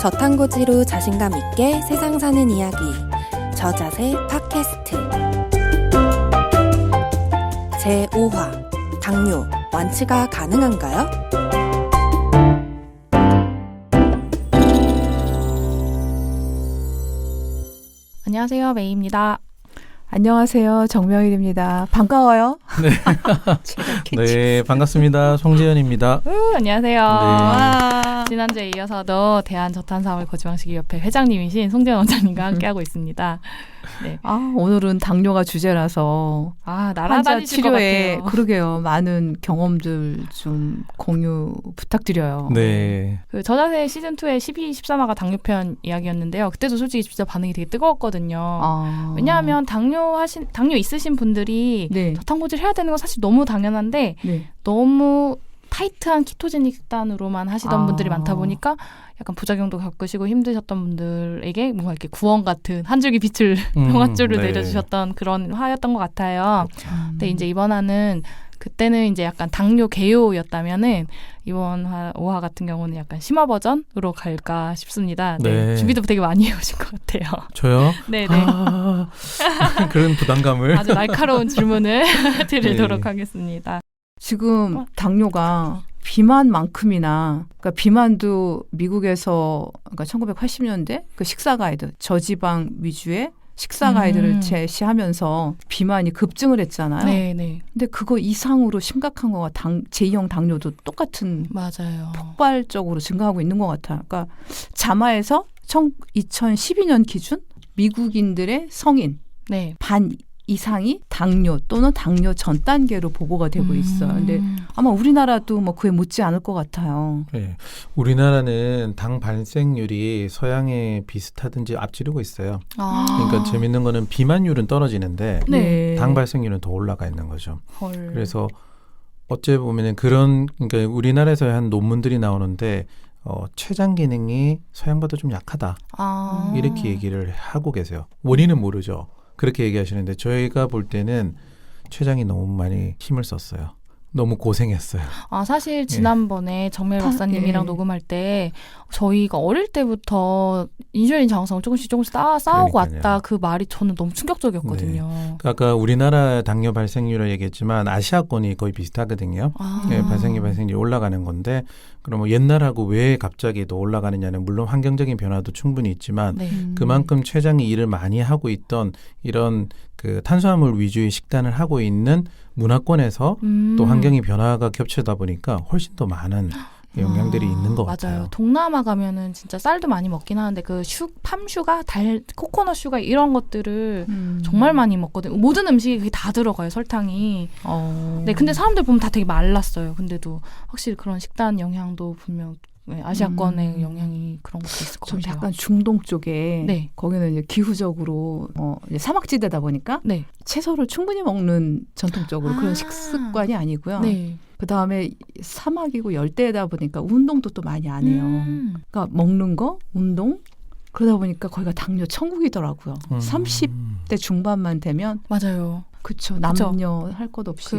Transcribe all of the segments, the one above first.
저탄고지로 자신감 있게 세상 사는 이야기 저자세 팟캐스트 제5화 당뇨 완치가 가능한가요? 안녕하세요, 메이입니다. 안녕하세요, 정명일입니다. 반가워요. 네, 네 반갑습니다. 송지현입니다. 안녕하세요. 네. 지난주에 이어서도 대한저탄사물 거치방식의협회 회장님이신 송지현 원장님과 함께하고 있습니다. 네. 오늘은 당뇨가 주제라서 날아다니실 것 치료에 같아요. 그러게요. 많은 경험들 좀 공유 부탁드려요. 네. 그 저자세 시즌2의 12, 13화가 당뇨편 이야기였는데요. 그때도 솔직히 진짜 반응이 되게 뜨거웠거든요. 왜냐하면 당뇨 있으신 분들이 네. 저탄고지를 해야 되는 건 사실 너무 당연한데 네. 너무 타이트한 키토제닉 식단으로만 하시던 분들이 많다 보니까 약간 부작용도 겪으시고 힘드셨던 분들에게 뭔가 이렇게 구원 같은 한 줄기 빛을 평화줄을 네. 내려주셨던 그런 화였던 것 같아요. 근데 이제 이번 화는 그때는 이제 약간 당뇨 개요였다면은 이번 5화 같은 경우는 약간 심화 버전으로 갈까 싶습니다. 네. 네. 준비도 되게 많이 해오신 것 같아요. 저요? 네네. 그런 부담감을. 아주 날카로운 질문을 드리도록 네. 하겠습니다. 지금 당뇨가 비만만큼이나, 그러니까 비만도 미국에서 그러니까 1980년대 그 식사 가이드, 저지방 위주의 식사 가이드를 제시하면서 비만이 급증을 했잖아요. 네네. 근데 그거 이상으로 심각한 거가 제2형 당뇨도 똑같은 맞아요. 폭발적으로 증가하고 있는 것 같아요. 그러니까 자마에서 2012년 기준 미국인들의 성인 네. 반 이상이 당뇨 또는 당뇨 전 단계로 보고가 되고 있어요. 근데 아마 우리나라도 뭐 그에 묻지 않을 것 같아요. 네. 우리나라는 당 발생률이 서양에 비슷하든지 앞지르고 있어요. 그러니까 재밌는 거는 비만율은 떨어지는데 네. 당 발생률은 더 올라가 있는 거죠. 헐. 그래서 어째 보면은 그러니까 우리나라에서 한 논문들이 나오는데 췌장 기능이 서양보다 좀 약하다. 이렇게 얘기를 하고 계세요. 원인은 모르죠. 그렇게 얘기하시는데 저희가 볼 때는 췌장이 너무 많이 힘을 썼어요. 너무 고생했어요. 사실 지난번에 정밀 박사님이랑 녹음할 때 저희가 어릴 때부터 인슐린 저항성을 조금씩 쌓아오고 그러니까요. 왔다. 그 말이 저는 너무 충격적이었거든요. 네. 아까 우리나라 당뇨 발생률을 얘기했지만 아시아권이 거의 비슷하거든요. 네, 발생률이 올라가는 건데 그러면 옛날하고 왜 갑자기 더 올라가느냐는 물론 환경적인 변화도 충분히 있지만 그만큼 췌장이 일을 많이 하고 있던 이런 그 탄수화물 위주의 식단을 하고 있는 문화권에서 또 환경의 변화가 겹치다 보니까 훨씬 더 많은 영향들이 있는 것 같아요. 맞아요. 동남아 가면은 진짜 쌀도 많이 먹긴 하는데 그 팜슈가, 코코넛 슈가 이런 것들을 정말 많이 먹거든요. 모든 음식에 그게 다 들어가요, 설탕이. 네, 근데 사람들 보면 다 되게 말랐어요. 근데도 확실히 그런 식단 영향도 분명 아시아권의 영향이 그런 것도 있을 것 좀 같아요. 약간 중동 쪽에 네. 거기는 이제 기후적으로 이제 사막지대다 보니까 네. 채소를 충분히 먹는 전통적으로 그런 식습관이 아니고요. 네. 그다음에 사막이고 열대다 보니까 운동도 또 많이 안 해요. 그러니까 먹는 거, 운동 그러다 보니까 거기가 당뇨 천국이더라고요. 30대 중반만 되면 맞아요. 그쵸. 남녀 할 것 없이.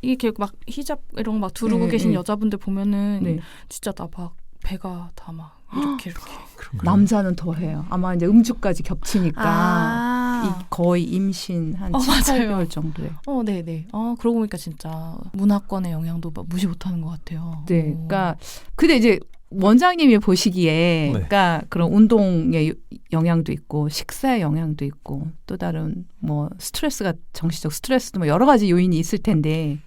이렇게 막 히잡 이런 거 막 두르고 계신 여자분들 보면은 진짜 나 막 배가 다 막 이렇게 남자는 더 해요. 아마 이제 음주까지 겹치니까 거의 임신 한 7-8개월 정도에. 네네. 그러고 보니까 진짜 문화권의 영향도 무시 못하는 것 같아요. 네. 그러니까 근데 이제 원장님이 보시기에 그러니까 그런 운동의 영향도 있고 식사의 영향도 있고 또 다른 뭐 스트레스가 정신적 스트레스도 뭐 여러 가지 요인이 있을 텐데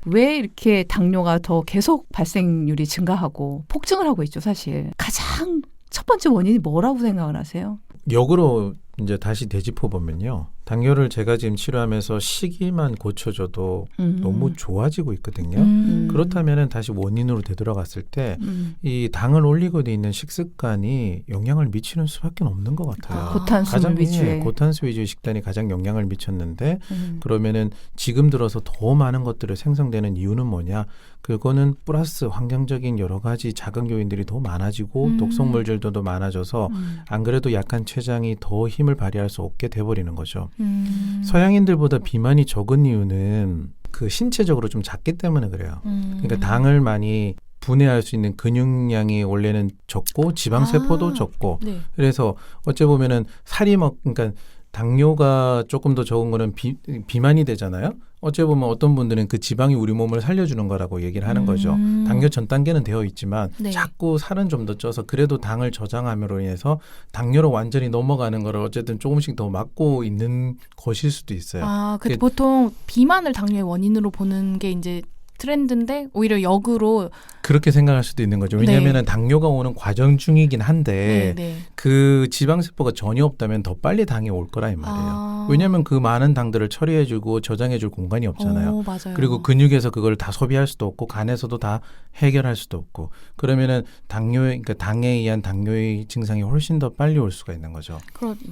왜 이렇게 당뇨가 더 계속 발생률이 증가하고 폭증을 하고 있죠, 사실. 가장 첫 번째 원인이 뭐라고 생각을 하세요? 역으로 이제 다시 되짚어 보면요. 당뇨를 제가 지금 치료하면서 시기만 고쳐줘도 너무 좋아지고 있거든요. 그렇다면 다시 원인으로 되돌아갔을 때 이 당을 올리고 있는 식습관이 영향을 미치는 수밖에 없는 것 같아요. 고탄수 위주의. 고탄수 위주의 식단이 가장 영향을 미쳤는데 그러면은 지금 들어서 더 많은 것들을 생성되는 이유는 뭐냐? 그거는 플러스 환경적인 여러 가지 자극 요인들이 더 많아지고 독성물질도 더 많아져서 안 그래도 약한 췌장이 더 힘을 발휘할 수 없게 돼버리는 거죠. 서양인들보다 비만이 적은 이유는 그 신체적으로 좀 작기 때문에 그래요. 그러니까 당을 많이 분해할 수 있는 근육량이 원래는 적고 지방세포도 적고 네. 그래서 어째 보면은 그러니까 당뇨가 조금 더 적은 거는 비만이 되잖아요. 어째 보면 어떤 분들은 그 지방이 우리 몸을 살려주는 거라고 얘기를 하는 거죠. 당뇨 전 단계는 되어 있지만 네. 자꾸 살은 좀 더 쪄서 그래도 당을 저장함으로 인해서 당뇨로 완전히 넘어가는 거를 어쨌든 조금씩 더 막고 있는 것일 수도 있어요. 근데 보통 비만을 당뇨의 원인으로 보는 게 이제 트렌드인데 오히려 역으로 그렇게 생각할 수도 있는 거죠. 왜냐하면 당뇨가 오는 과정 중이긴 한데 그 지방세포가 전혀 없다면 더 빨리 당이 올 거라 이 말이에요. 왜냐하면 그 많은 당들을 처리해주고 저장해줄 공간이 없잖아요. 맞아요. 그리고 근육에서 그걸 다 소비할 수도 없고 간에서도 다 해결할 수도 없고 그러면은 그러니까 당에 의한 당뇨의 증상이 훨씬 더 빨리 올 수가 있는 거죠.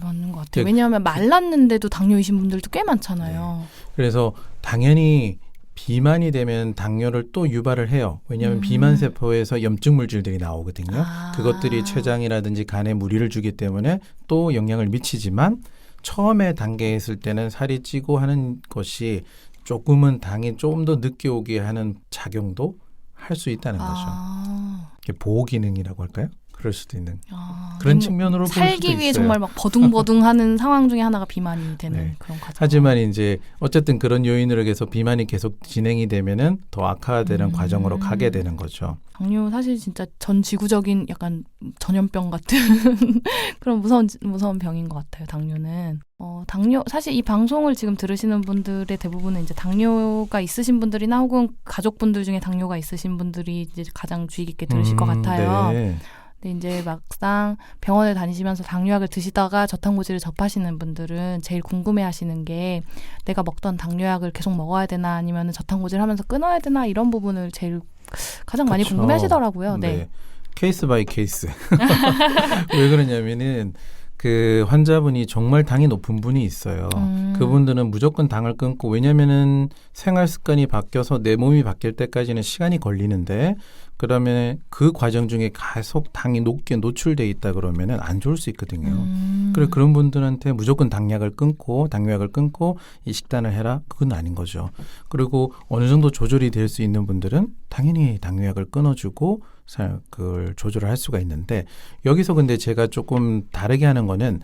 맞는 것 같아요. 왜냐하면 말랐는데도 당뇨이신 분들도 꽤 많잖아요. 네. 그래서 당연히 비만이 되면 당뇨를 또 유발을 해요. 왜냐하면 비만 세포에서 염증 물질들이 나오거든요. 그것들이 췌장이라든지 간에 무리를 주기 때문에 또 영향을 미치지만 처음에 단계에 있을 때는 살이 찌고 하는 것이 조금은 당이 조금 더 늦게 오게 하는 작용도 할 수 있다는 거죠. 보호 기능이라고 할까요? 그럴 수도 있는 그런 측면으로 볼 수도 있어요. 살기 위해 정말 막 버둥버둥하는 상황 중에 하나가 비만이 되는 그런 과정. 하지만 이제 어쨌든 그런 요인으로 해서 비만이 계속 진행이 되면은 더 악화되는 과정으로 가게 되는 거죠. 당뇨 사실 진짜 전 지구적인 약간 전염병 같은 그런 무서운 병인 것 같아요. 당뇨는. 당뇨 사실 이 방송을 지금 들으시는 분들의 대부분은 이제 당뇨가 있으신 분들이나 혹은 가족분들 중에 당뇨가 있으신 분들이 이제 가장 주의 깊게 들으실 것 같아요. 네. 근데 이제 막상 병원을 다니시면서 당뇨약을 드시다가 저탄고지를 접하시는 분들은 제일 궁금해하시는 게 내가 먹던 당뇨약을 계속 먹어야 되나 아니면 저탄고지를 하면서 끊어야 되나 이런 부분을 제일 가장 많이 궁금해하시더라고요. 네. 케이스 바이 케이스. 왜 그러냐면은 그 환자분이 정말 당이 높은 분이 있어요. 그분들은 무조건 당을 끊고 왜냐면은 생활 습관이 바뀌어서 내 몸이 바뀔 때까지는 시간이 걸리는데 그러면 그 과정 중에 계속 당이 높게 노출돼 있다 그러면은 안 좋을 수 있거든요. 그래서 그런 분들한테 무조건 당약을 끊고 이 식단을 해라 그건 아닌 거죠. 그리고 어느 정도 조절이 될 수 있는 분들은 당연히 당뇨약을 끊어주고 그걸 조절을 할 수가 있는데 여기서 근데 제가 조금 다르게 하는 거는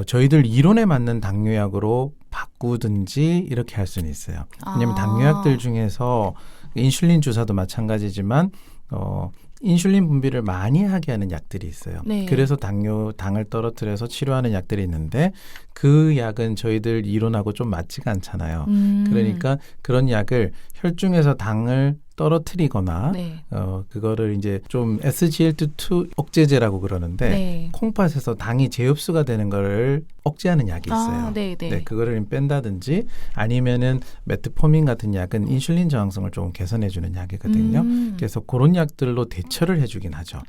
저희들 이론에 맞는 당뇨약으로 바꾸든지 이렇게 할 수는 있어요. 왜냐하면 당뇨약들 중에서 인슐린 주사도 마찬가지지만 인슐린 분비를 많이 하게 하는 약들이 있어요. 그래서 당을 떨어뜨려서 치료하는 약들이 있는데 그 약은 저희들 이론하고 좀 맞지가 않잖아요. 그러니까 그런 약을 혈중에서 당을 떨어뜨리거나 그거를 이제 좀 SGLT2 억제제라고 그러는데 콩팥에서 당이 재흡수가 되는 거를 억제하는 약이 있어요. 그거를 뺀다든지 아니면은 메트포민 같은 약은 인슐린 저항성을 조금 개선해주는 약이거든요. 그래서 그런 약들로 대처를 해주긴 하죠.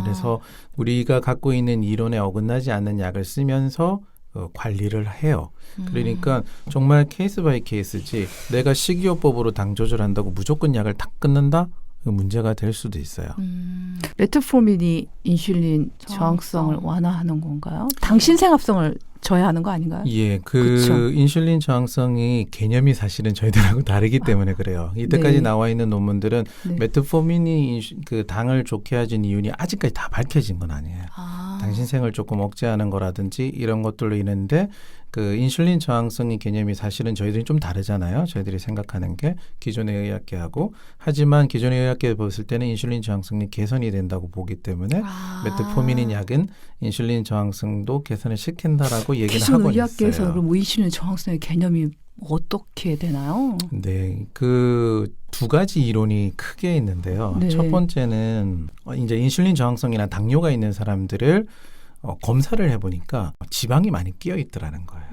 그래서 우리가 갖고 있는 이론에 어긋나지 않는 약을 쓰면서 관리를 해요. 그러니까 정말 케이스 바이 케이스지 내가 식이요법으로 당 조절한다고 무조건 약을 다 끊는다? 문제가 될 수도 있어요. 메트포민이 인슐린 저항성을 완화하는 건가요? 당 신생합성을 저해하는 거 아닌가요? 예, 그쵸? 인슐린 저항성이 개념이 사실은 저희들하고 다르기 때문에 그래요. 이때까지 나와 있는 논문들은 메트포민이 그 당을 좋게 해준 이유는 아직까지 다 밝혀진 건 아니에요. 당 신생을 조금 억제하는 거라든지 이런 것들로 인했는데 그 인슐린 저항성의 개념이 사실은 저희들이 좀 다르잖아요. 저희들이 생각하는 게 기존의 의학계하고 하지만 기존의 의학계 봤을 때는 인슐린 저항성이 개선이 된다고 보기 때문에 메트포민인 약은 인슐린 저항성도 개선을 시킨다라고 얘기를 하고 있어요. 기존 의학계에서 그럼 인슐린 저항성의 개념이 어떻게 되나요? 네, 그 두 가지 이론이 크게 있는데요. 첫 번째는 이제 인슐린 저항성이나 당뇨가 있는 사람들을 검사를 해보니까 지방이 많이 끼어 있더라는 거예요.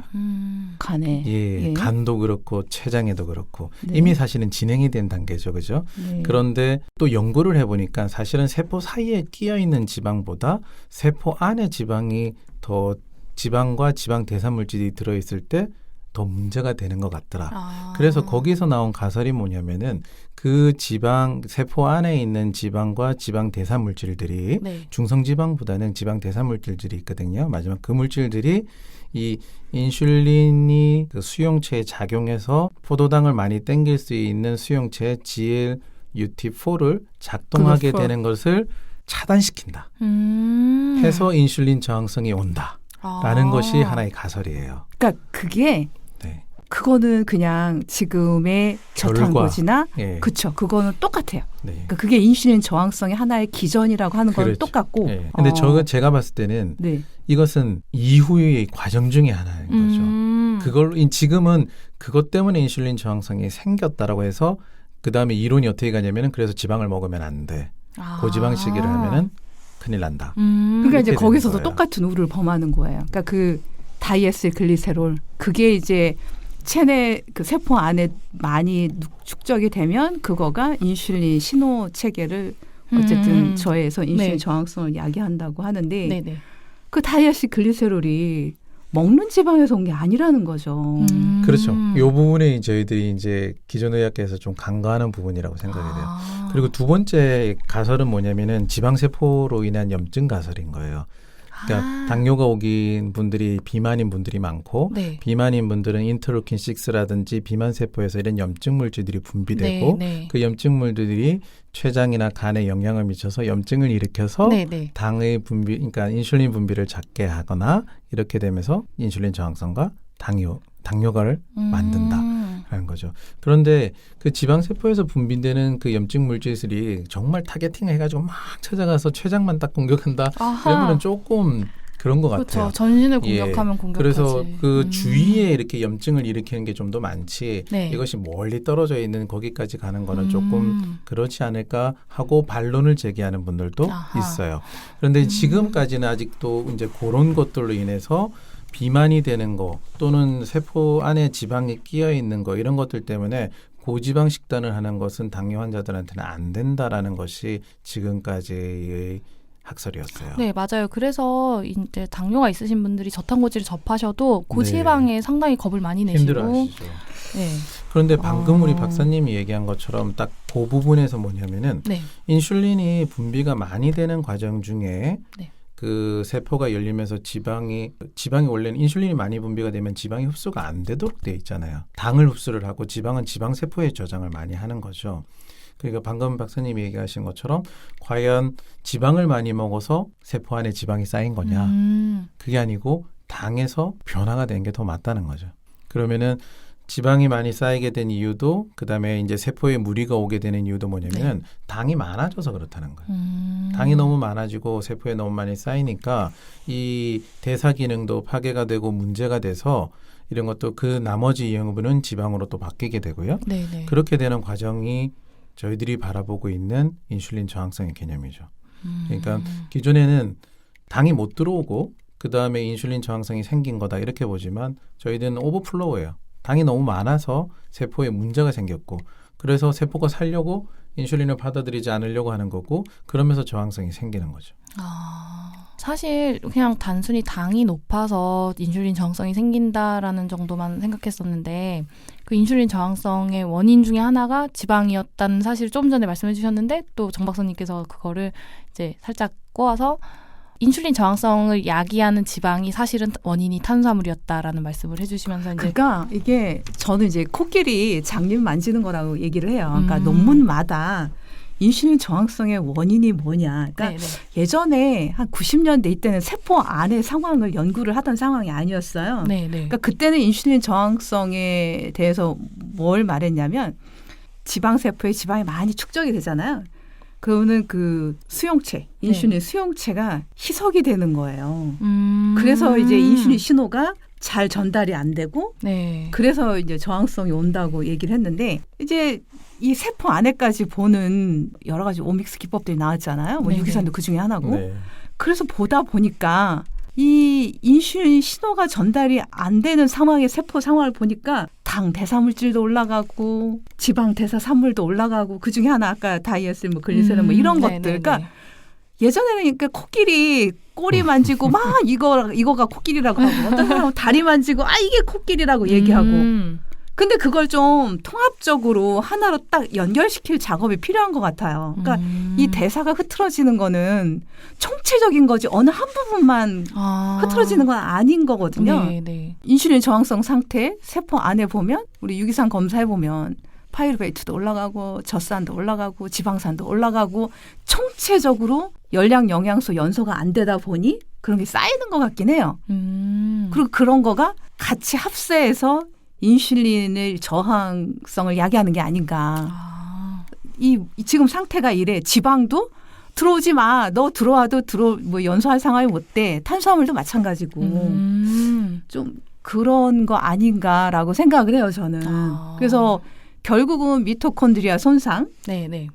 간에. 간도 그렇고 췌장에도 그렇고 이미 사실은 진행이 된 단계죠. 그죠? 그런데 또 연구를 해보니까 사실은 세포 사이에 끼어 있는 지방보다 세포 안에 지방이 더 지방과 지방 대사물질이 들어있을 때 더 문제가 되는 것 같더라. 그래서 거기서 나온 가설이 뭐냐면은 그 지방 세포 안에 있는 지방과 지방 대사 물질들이 중성 지방보다는 지방 대사 물질들이 있거든요. 마지막 그 물질들이 이 인슐린이 그 수용체에 작용해서 포도당을 많이 땡길 수 있는 수용체의 GL UT4를 작동하게 되는 것을 차단시킨다. 해서 인슐린 저항성이 온다라는 것이 하나의 가설이에요. 그러니까 그게 네. 그거는 그냥 지금의 저탄고지나 예. 그쵸. 그거는 똑같아요. 네. 그러니까 그게 인슐린 저항성의 하나의 기전이라고 하는 건 그렇죠. 똑같고. 네. 근데 제가 봤을 때는 네. 이것은 이후의 과정 중에 하나인 거죠. 그걸 지금은 그것 때문에 인슐린 저항성이 생겼다라고 해서 그 다음에 이론이 어떻게 가냐면은 그래서 지방을 먹으면 안 돼. 고지방 시기를 하면은 큰일 난다. 그러니까 이제 거기서도 거예요. 똑같은 우를 범하는 거예요. 그러니까 그 다이에스글리세롤 그게 이제 체내 그 세포 안에 많이 축적이 되면 그거가 인슐린 신호 체계를 어쨌든 저해해서 인슐린 네. 저항성을 야기한다고 하는데 네네. 그 다이에스글리세롤이 먹는 지방에서 온 게 아니라는 거죠. 그렇죠. 이 부분에 저희들이 이제 기존 의학계에서 좀 간과하는 부분이라고 생각이 돼요. 그리고 두 번째 가설은 뭐냐면은 지방세포로 인한 염증 가설인 거예요. 그러니까 당뇨가 오긴 분들이 비만인 분들이 많고 네. 비만인 분들은 인터루킨 6라든지 비만 세포에서 이런 염증 물질들이 분비되고 네. 그 염증 물질들이 폐장이나 간에 영향을 미쳐서 염증을 일으켜서 네. 당의 분비, 그러니까 인슐린 분비를 작게 하거나 이렇게 되면서 인슐린 저항성과 당뇨가를 만든다라는 거죠. 그런데 그 지방세포에서 분비되는 그 염증 물질들이 정말 타겟팅 해가지고 막 찾아가서 췌장만 딱 공격한다. 그러면 조금 그런 것 그렇죠. 같아요. 전신을 공격하면 공격하지. 그래서 그 주위에 이렇게 염증을 일으키는 게 좀 더 많지 네. 이것이 멀리 떨어져 있는 거기까지 가는 거는 조금 그렇지 않을까 하고 반론을 제기하는 분들도 있어요. 그런데 지금까지는 아직도 이제 그런 것들로 인해서 비만이 되는 거 또는 세포 안에 지방이 끼어 있는 거 이런 것들 때문에 고지방 식단을 하는 것은 당뇨 환자들한테는 안 된다라는 것이 지금까지의 학설이었어요. 네, 맞아요. 그래서 이제 당뇨가 있으신 분들이 저탄고지를 접하셔도 고지방에 상당히 겁을 많이 내시고 힘들어하시죠. 네. 그런데 방금 우리 박사님이 얘기한 것처럼 딱 그 부분에서 뭐냐면은 네. 인슐린이 분비가 많이 되는 과정 중에 네. 그 세포가 열리면서 지방이 원래는 인슐린이 많이 분비가 되면 지방이 흡수가 안 되도록 돼 있잖아요. 당을 흡수를 하고 지방은 지방 세포에 저장을 많이 하는 거죠. 그러니까 방금 박사님이 얘기하신 것처럼 과연 지방을 많이 먹어서 세포 안에 지방이 쌓인 거냐? 그게 아니고 당에서 변화가 된 게 더 맞다는 거죠. 그러면은 지방이 많이 쌓이게 된 이유도 그다음에 이제 세포에 무리가 오게 되는 이유도 뭐냐면 당이 많아져서 그렇다는 거예요. 당이 너무 많아지고 세포에 너무 많이 쌓이니까 이 대사 기능도 파괴가 되고 문제가 돼서 이런 것도 그 나머지 영양분은 지방으로 또 바뀌게 되고요. 네네. 그렇게 되는 과정이 저희들이 바라보고 있는 인슐린 저항성의 개념이죠. 그러니까 기존에는 당이 못 들어오고 그다음에 인슐린 저항성이 생긴 거다 이렇게 보지만 저희들은 오버플로우예요. 당이 너무 많아서 세포에 문제가 생겼고 그래서 세포가 살려고 인슐린을 받아들이지 않으려고 하는 거고 그러면서 저항성이 생기는 거죠. 사실 그냥 단순히 당이 높아서 인슐린 저항성이 생긴다라는 정도만 생각했었는데 그 인슐린 저항성의 원인 중에 하나가 지방이었다는 사실을 좀 전에 말씀해 주셨는데 또 정 박사님께서 그거를 이제 살짝 꼬아서 인슐린 저항성을 야기하는 지방이 사실은 원인이 탄수화물이었다라는 말씀을 해주시면서 이제 그러니까 이게 저는 이제 코끼리 장님 만지는 거라고 얘기를 해요. 그러니까 논문마다 인슐린 저항성의 원인이 뭐냐. 그러니까 네네. 예전에 한 90년대 이때는 세포 안의 상황을 연구를 하던 상황이 아니었어요. 네네. 그러니까 그때는 인슐린 저항성에 대해서 뭘 말했냐면 지방세포에 지방이 많이 축적이 되잖아요. 그거는 그 수용체, 인슐린 수용체가 희석이 되는 거예요. 그래서 이제 인슐린 신호가 잘 전달이 안 되고 그래서 이제 저항성이 온다고 얘기를 했는데 이제 이 세포 안에까지 보는 여러 가지 오믹스 기법들이 나왔잖아요. 뭐 유기산도 그 중에 하나고. 그래서 보다 보니까 이 인슐린 신호가 전달이 안 되는 상황의 세포 상황을 보니까 당 대사물질도 올라가고 지방 대사산물도 올라가고 그 중에 하나 아까 다이에스 뭐 글리세롤 뭐 이런 것들. 그러니까 예전에는 그러니까 코끼리 꼬리 만지고 막 이거가 코끼리라고 하고 어떤 사람은 다리 만지고 이게 코끼리라고 얘기하고. 근데 그걸 좀 통합적으로 하나로 딱 연결시킬 작업이 필요한 것 같아요. 그러니까 이 대사가 흐트러지는 거는 총체적인 거지 어느 한 부분만 흐트러지는 건 아닌 거거든요. 인슐린 저항성 상태 세포 안에 보면 우리 유기산 검사해 보면 파이루베이트도 올라가고 젖산도 올라가고 지방산도 올라가고 총체적으로 열량 영양소 연소가 안 되다 보니 그런 게 쌓이는 것 같긴 해요. 그리고 그런 거가 같이 합세해서 인슐린의 저항성을 야기하는 게 아닌가. 이 지금 상태가 이래. 지방도 들어오지 마. 너 들어와도 뭐 연소할 상황이 못 돼. 탄수화물도 마찬가지고. 좀 그런 거 아닌가라고 생각을 해요, 저는. 그래서 결국은 미토콘드리아 손상,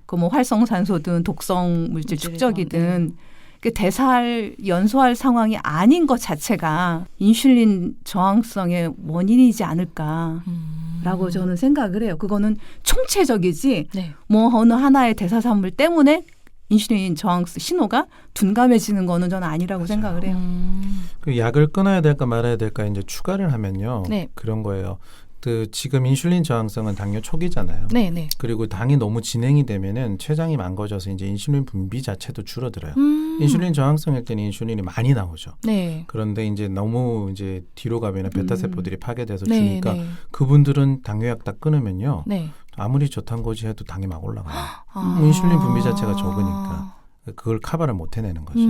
그 뭐 활성산소든 독성 물질 축적이든 그 대사할 연소할 상황이 아닌 것 자체가 인슐린 저항성의 원인이지 않을까라고 저는 생각을 해요. 그거는 총체적이지 뭐 어느 하나의 대사산물 때문에 인슐린 저항 신호가 둔감해지는 거는 저는 아니라고 생각을 해요. 그 약을 끊어야 될까 말아야 될까 이제 추가를 하면요. 그런 거예요. 그 지금 인슐린 저항성은 당뇨 초기잖아요. 그리고 당이 너무 진행이 되면은 췌장이 망가져서 이제 인슐린 분비 자체도 줄어들어요. 인슐린 저항성일 때는 인슐린이 많이 나오죠. 그런데 이제 너무 이제 뒤로 가면은 베타 세포들이 파괴돼서 주니까 그분들은 당뇨약 딱 끊으면요. 아무리 저탄고지 해도 당이 막 올라가요. 인슐린 분비 자체가 적으니까 그걸 커버를 못 해내는 거죠.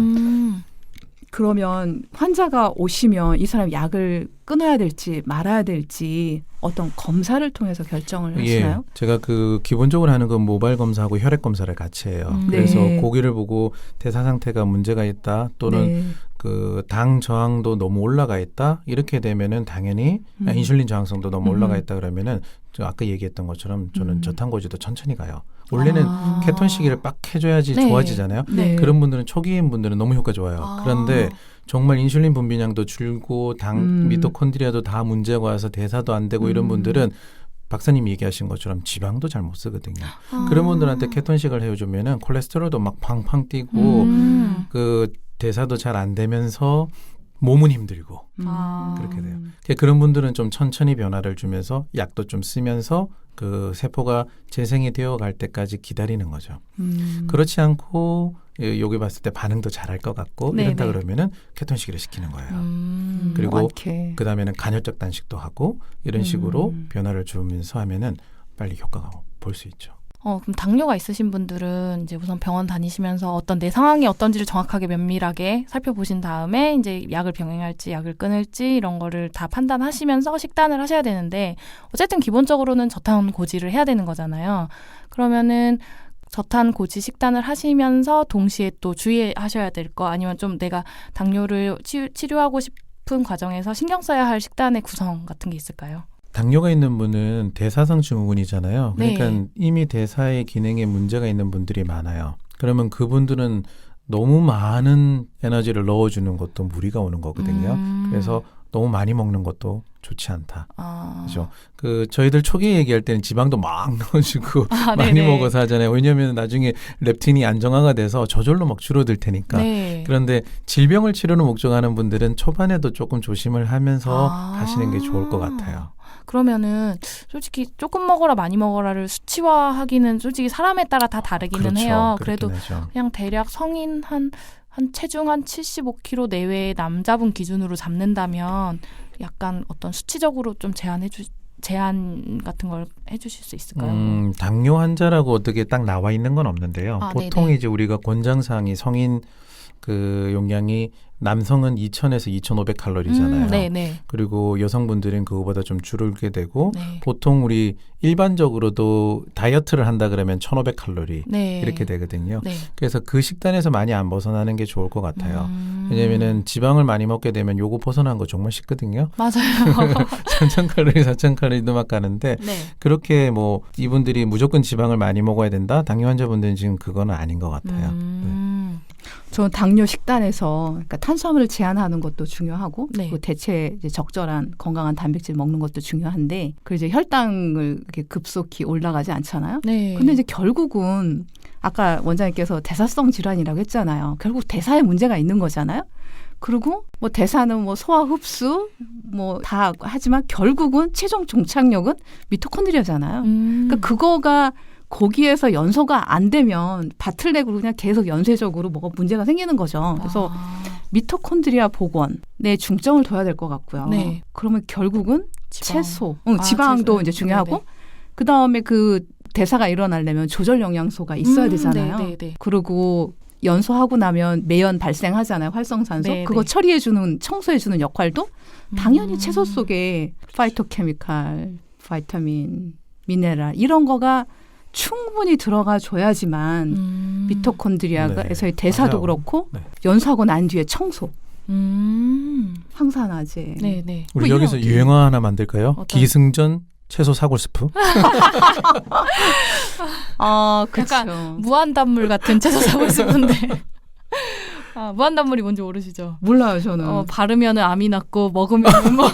그러면 환자가 오시면 이 사람 약을 끊어야 될지 말아야 될지 어떤 검사를 통해서 결정을 하시나요? 제가 그 기본적으로 하는 건 모발 검사하고 혈액 검사를 같이 해요. 그래서 고기를 보고 대사 상태가 문제가 있다 또는 그 당 저항도 너무 올라가 있다 이렇게 되면은 당연히 인슐린 저항성도 너무 올라가 있다 그러면은 저 아까 얘기했던 것처럼 저는 저탄고지도 천천히 가요. 원래는 케톤 시기를 빡 해줘야지 좋아지잖아요. 그런 분들은 초기인 분들은 너무 효과 좋아요. 그런데 정말 인슐린 분비량도 줄고 당 미토콘드리아도 다 문제가 와서 대사도 안 되고 이런 분들은 박사님이 얘기하신 것처럼 지방도 잘 못 쓰거든요. 그런 분들한테 케톤식을 해주면은 콜레스테롤도 막 팡팡 뛰고 그 대사도 잘 안 되면서 몸은 힘들고 그렇게 돼요. 그런 분들은 좀 천천히 변화를 주면서 약도 좀 쓰면서 그 세포가 재생이 되어갈 때까지 기다리는 거죠. 그렇지 않고 여기 봤을 때 반응도 잘할 것 같고 이런다 그러면은 케톤식을 시키는 거예요. 그리고 그 다음에는 간헐적 단식도 하고 이런 식으로 변화를 주면서 하면은 빨리 효과가 볼 수 있죠. 그럼 당뇨가 있으신 분들은 이제 우선 병원 다니시면서 어떤 내 상황이 어떤지를 정확하게 면밀하게 살펴보신 다음에 이제 약을 병행할지 약을 끊을지 이런 거를 다 판단하시면서 식단을 하셔야 되는데 어쨌든 기본적으로는 저탄고지를 해야 되는 거잖아요. 그러면은 저탄고지 식단을 하시면서 동시에 또 주의하셔야 될 거 아니면 좀 내가 당뇨를 치료하고 싶은 과정에서 신경 써야 할 식단의 구성 같은 게 있을까요? 당뇨가 있는 분은 대사성 증후군이잖아요. 그러니까 이미 대사의 기능에 문제가 있는 분들이 많아요. 그러면 그분들은 너무 많은 에너지를 넣어주는 것도 무리가 오는 거거든요. 그래서 너무 많이 먹는 것도 좋지 않다. 그렇죠. 그 저희들 초기에 얘기할 때는 지방도 막 넣어주고 많이 먹어서 하잖아요. 왜냐하면 나중에 렙틴이 안정화가 돼서 저절로 막 줄어들 테니까. 그런데 질병을 치료로 목적하는 분들은 초반에도 조금 조심을 하면서 하시는 게 좋을 것 같아요. 그러면은 솔직히 조금 먹어라 많이 먹어라를 수치화하기는 솔직히 사람에 따라 다 다르기는 해요. 그래도 하죠. 그냥 대략 성인 한 체중 한 75kg 내외의 남자분 기준으로 잡는다면 약간 어떤 수치적으로 좀 제한 같은 걸 해주실 수 있을까요? 당뇨 환자라고 어떻게 딱 나와 있는 건 없는데요. 보통 이제 우리가 권장사항이 성인 그 용량이 남성은 2,000에서 2,500 칼로리잖아요. 그리고 여성분들은 그거보다 좀 줄게 되고 보통 우리 일반적으로도 다이어트를 한다 그러면 1,500 칼로리 이렇게 되거든요. 그래서 그 식단에서 많이 안 벗어나는 게 좋을 것 같아요. 왜냐하면은 지방을 많이 먹게 되면 요거 벗어나는 거 정말 쉽거든요. 맞아요. 3,000 칼로리, 4,000 칼로리도 막 가는데 그렇게 뭐 이분들이 무조건 지방을 많이 먹어야 된다. 당뇨 환자분들은 지금 그거는 아닌 것 같아요. 저는 당뇨 식단에서 그러니까 탄수화물을 제한하는 것도 중요하고 그 대체 이제 적절한 건강한 단백질 먹는 것도 중요한데 그 이제 혈당을 이렇게 급속히 올라가지 않잖아요. 근데 이제 결국은 아까 원장님께서 대사성 질환이라고 했잖아요. 결국 대사에 문제가 있는 거잖아요. 그리고 뭐 대사는 뭐 소화 흡수 뭐 다 하지만 결국은 최종 종착역은 미토콘드리아잖아요. 그러니까 그거가 거기에서 연소가 안 되면 바틀렉으로 그냥 계속 연쇄적으로 뭐가 문제가 생기는 거죠. 그래서 미토콘드리아 복원에 중점을 둬야 될 것 같고요. 그러면 결국은 채소, 지방도 이제 중요하고 그 다음에 그 대사가 일어나려면 조절 영양소가 있어야 되잖아요. 네. 그리고 연소하고 나면 매연 발생하잖아요. 활성산소. 네, 그거 네. 처리해주는, 청소해주는 역할도 당연히 채소 속에 파이토케미칼, 바이타민, 미네랄 이런 거가 충분히 들어가 줘야지만 미토콘드리아에서의 대사도 맞아요. 그렇고 네. 연소하고 난 뒤에 청소, 항산화제. 네네. 우리 뭐 여기서 이런 유행어 하나 만들까요? 어떤? 기승전 채소 사골 스프. 그렇죠. 약간 무한단물 같은 채소 사고 싶은데. 무한단물이 뭔지 모르시죠? 몰라요, 저는. 바르면은 암이 낫고 먹으면은 뭐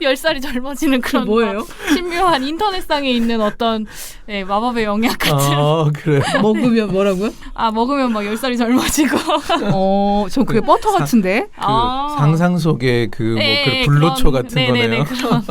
10살이 젊어지는 그런 뭐예요? 막 신묘한 인터넷상에 있는 어떤 마법의 영약 같은. 그래. 먹으면 뭐라고요? 먹으면 막 10살이 젊어지고. 전 그게 버터 같은데. 그 상상 속의 그 불로초 같은 거네요. 그런.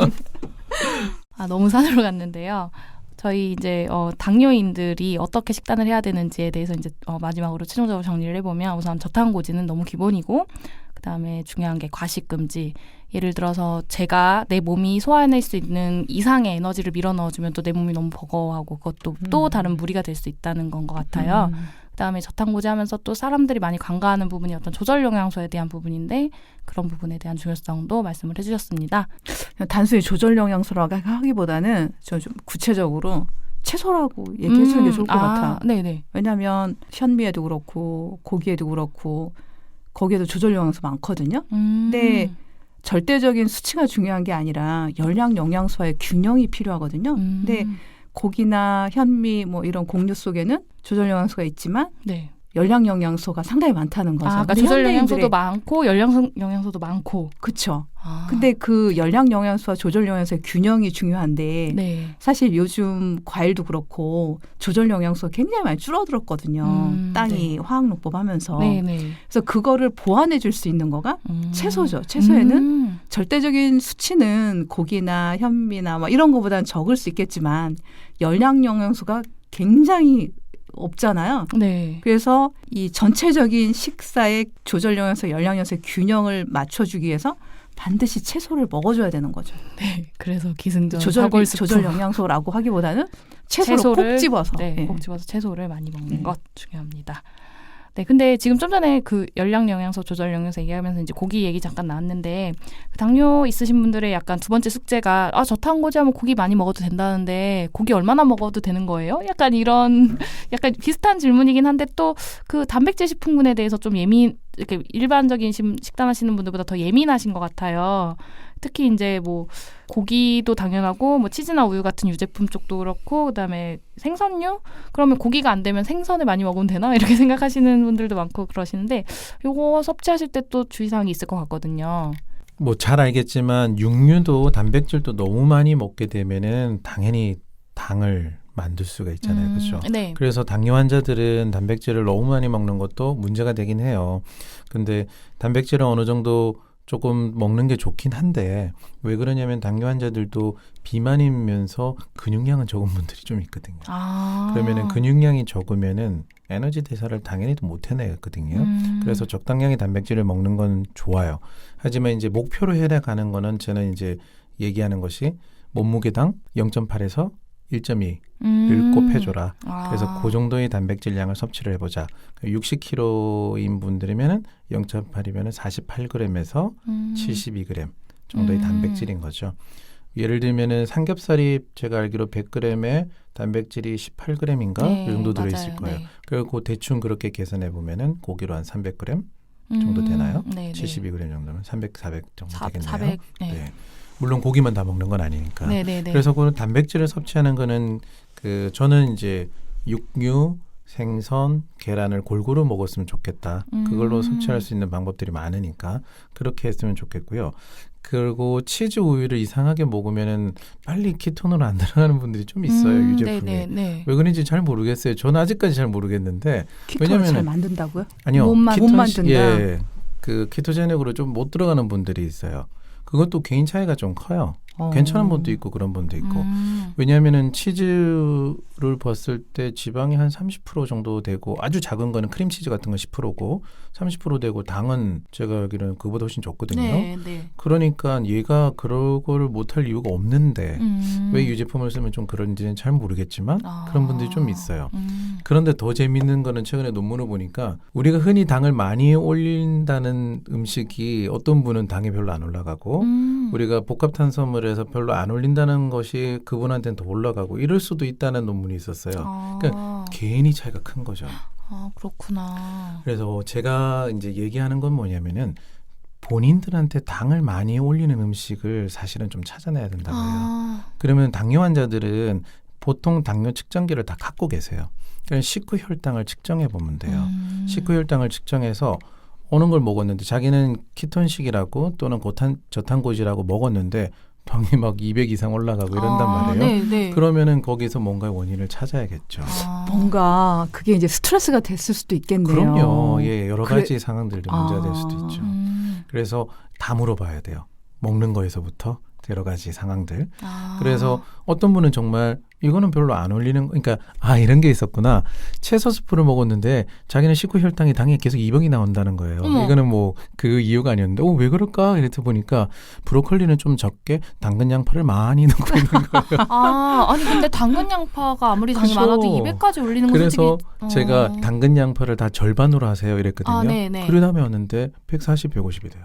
너무 산으로 갔는데요. 저희 이제 당뇨인들이 어떻게 식단을 해야 되는지에 대해서 이제 마지막으로 최종적으로 정리를 해보면 우선 저탄고지는 너무 기본이고 그다음에 중요한 게 과식 금지. 예를 들어서 제가 내 몸이 소화해낼 수 있는 이상의 에너지를 밀어 넣어주면 또 내 몸이 너무 버거워하고 그것도 또 다른 무리가 될 수 있다는 건 것 같아요. 그다음에 저탄고지 하면서 또 사람들이 많이 간과하는 부분이 어떤 조절 영양소에 대한 부분인데 그런 부분에 대한 중요성도 말씀을 해주셨습니다. 단순히 조절 영양소라고 하기보다는 좀 구체적으로 채소라고 얘기해 주는 게 좋을 것 같아. 네네. 왜냐하면 현미에도 그렇고 고기에도 그렇고 거기에도 조절 영양소 많거든요. 근데 절대적인 수치가 중요한 게 아니라 열량 영양소의 균형이 필요하거든요. 근데 고기나 현미 뭐 이런 곡류 속에는 조절 영양소가 있지만 네. 열량 영양소가 상당히 많다는 거죠. 그러니까 조절 영양소도 많고 열량 영양소도 많고. 그렇죠. 근데 그 열량 영양소와 조절 영양소의 균형이 중요한데 네. 사실 요즘 과일도 그렇고 조절 영양소가 굉장히 많이 줄어들었거든요. 땅이 화학농법 하면서. 네네. 그래서 그거를 보완해 줄 수 있는 거가 채소죠. 채소에는 절대적인 수치는 고기나 현미나 막 이런 거보다는 적을 수 있겠지만 열량 영양소가 굉장히 없잖아요. 네. 그래서 이 전체적인 식사의 조절 영양소, 열량 영양소의 균형을 맞춰주기 위해서 반드시 채소를 먹어줘야 되는 거죠. 네. 그래서 기승전 조절 영양소라고 하기보다는 채소를 꼭 집어서. 꼭 집어서 채소를 많이 먹는 것 중요합니다. 네, 근데 지금 좀 전에 그 열량 영양소, 조절 영양소 얘기하면서 이제 고기 얘기 잠깐 나왔는데 당뇨 있으신 분들의 약간 두 번째 숙제가 저탄고지 하면 고기 많이 먹어도 된다는데 고기 얼마나 먹어도 되는 거예요? 약간 이런 약간 비슷한 질문이긴 한데 또 그 단백질 식품군에 대해서 좀 이렇게 일반적인 식단하시는 분들보다 더 예민하신 것 같아요. 특히 이제 뭐 고기도 당연하고 뭐 치즈나 우유 같은 유제품 쪽도 그렇고 그다음에 생선류? 그러면 고기가 안 되면 생선을 많이 먹으면 되나? 이렇게 생각하시는 분들도 많고 그러시는데 요거 섭취하실 때 또 주의사항이 있을 것 같거든요. 뭐 잘 알겠지만 육류도 단백질도 너무 많이 먹게 되면은 당연히 당을 만들 수가 있잖아요. 그렇죠? 네. 그래서 당뇨 환자들은 단백질을 너무 많이 먹는 것도 문제가 되긴 해요. 근데 단백질은 어느 정도 조금 먹는 게 좋긴 한데 왜 그러냐면 당뇨 환자들도 비만이면서 근육량은 적은 분들이 좀 있거든요. 그러면은 근육량이 적으면은 에너지 대사를 당연히 못 해내거든요. 그래서 적당량의 단백질을 먹는 건 좋아요. 하지만 이제 목표로 해나가는 거는 저는 이제 얘기하는 것이 몸무게당 0.8에서 1.2를 꼭 해줘라. 그래서 그 정도의 단백질량을 섭취를 해보자. 60kg인 분들이면은 0.8이면은 48g에서 72g 정도의 단백질인 거죠. 예를 들면은 삼겹살이 제가 알기로 100g에 단백질이 18g인가 네, 이 정도 들어있을 맞아요. 거예요. 네. 그리고 대충 그렇게 계산해 보면은 고기로 한 300g 정도 되나요? 네, 72g 정도면 300, 400 정도 되겠네요. 400, 네. 네. 물론 고기만 다 먹는 건 아니니까. 네네네. 그래서 그 단백질을 섭취하는 거는 저는 이제 육류, 생선, 계란을 골고루 먹었으면 좋겠다. 그걸로 섭취할 수 있는 방법들이 많으니까 그렇게 했으면 좋겠고요. 그리고 치즈 우유를 이상하게 먹으면은 빨리 키톤으로 안 들어가는 분들이 좀 있어요. 유제품이. 네네. 왜 그런지 잘 모르겠어요. 저는 아직까지 잘 모르겠는데. 키토를 잘 만든다고요? 아니요. 못 만든다. 예, 그 키토제닉으로 좀 못 들어가는 분들이 있어요. 그것도 개인 차이가 좀 커요. 괜찮은 분도 있고 그런 분도 있고. 왜냐하면은 치즈를 봤을 때 지방이 한 30% 정도 되고 아주 작은 거는 크림치즈 같은 건 10%고 30% 되고 당은 제가 알기로는 그보다 훨씬 적거든요. 네, 네. 그러니까 얘가 그런 거를 못할 이유가 없는데 왜 유제품을 쓰면 좀 그런지는 잘 모르겠지만 그런 분들이 좀 있어요. 그런데 더 재밌는 거는 최근에 논문을 보니까 우리가 흔히 당을 많이 올린다는 음식이 어떤 분은 당이 별로 안 올라가고 우리가 복합탄수화물에서 별로 안 올린다는 것이 그분한테는 더 올라가고 이럴 수도 있다는 논문이 있었어요. 그러니까 개인이 차이가 큰 거죠. 그렇구나. 그래서 제가 이제 얘기하는 건 뭐냐면은 본인들한테 당을 많이 올리는 음식을 사실은 좀 찾아내야 된다고 해요. 그러면 당뇨 환자들은 보통 당뇨 측정기를 다 갖고 계세요. 그러니까 식후 혈당을 측정해 보면 돼요. 식후 혈당을 측정해서 어느 걸 먹었는데 자기는 키톤식이라고 또는 저탄고지라고 먹었는데 당이 막 200 이상 올라가고 이런단 말이에요. 네, 네. 그러면은 거기서 뭔가 원인을 찾아야겠죠. 뭔가 그게 이제 스트레스가 됐을 수도 있겠네요. 그럼요. 예, 여러 가지 상황들이 문제가 될 수도 있죠. 그래서 다 물어봐야 돼요. 먹는 거에서부터 여러 가지 상황들. 그래서 어떤 분은 정말 이거는 별로 안 올리는 그러니까 이런 게 있었구나. 채소 스프를 먹었는데 자기는 식후 혈당이 당에 계속 200이 나온다는 거예요. 이거는 뭐 그 이유가 아니었는데 왜 그럴까? 이랬다 보니까 브로콜리는 좀 적게 당근 양파를 많이 넣고 있는 거예요. 아니 근데 당근 양파가 아무리 당이 그쵸. 많아도 200까지 올리는 건 그래서 솔직히 제가 당근 양파를 다 절반으로 하세요 이랬거든요. 네네. 그 다음에 왔는데 140, 150이 돼요.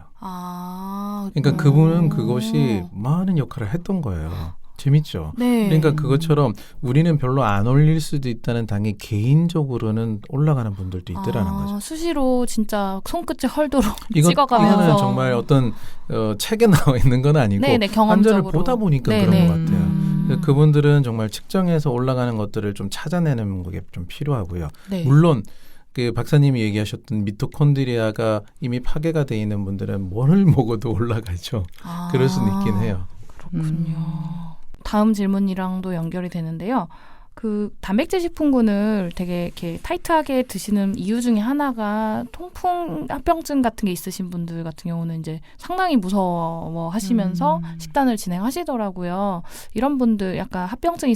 그러니까 그분은 그것이 많은 역할을 했던 거예요. 재밌죠. 네. 그러니까 그것처럼 우리는 별로 안 올릴 수도 있다는 당이 개인적으로는 올라가는 분들도 있더라는 거죠. 수시로 진짜 손끝에 헐도록 이거는 찍어가면서 정말 어떤 책에 나와 있는 건 아니고 네네, 환자를 경험적으로. 보다 보니까 네네. 그런 것 같아요. 그분들은 정말 측정해서 올라가는 것들을 좀 찾아내는 게 좀 필요하고요. 네. 물론 그 박사님이 얘기하셨던 미토콘드리아가 이미 파괴가 돼 있는 분들은 뭘 먹어도 올라가죠. 그럴 수는 있긴 해요. 그렇군요. 다음 질문이랑도 연결이 되는데요. 그 단백질 식품군을 되게 이렇게 타이트하게 드시는 이유 중에 하나가 통풍 합병증 같은 게 있으신 분들 같은 경우는 이제 상당히 무서워하시면서 식단을 진행하시더라고요. 이런 분들 약간 합병증